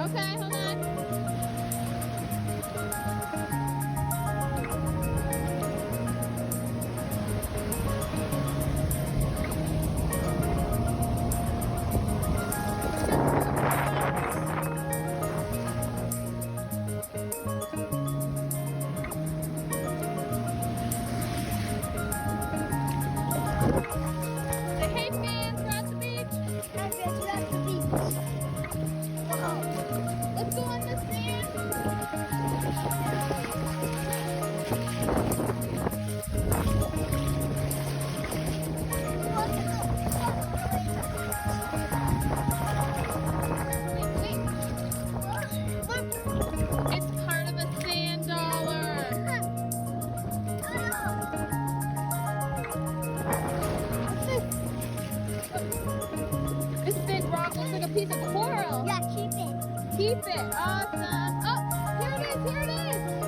Okay, hold on. Say, hey fans, we're at the beach. Hi, friends, we're at the beach. Wow. Let's go on the sand. Wait, it's part of a sand dollar. This big rock looks like a piece of coral. Yeah, keep it. Keep it. Awesome. Oh, here it is. Here it is.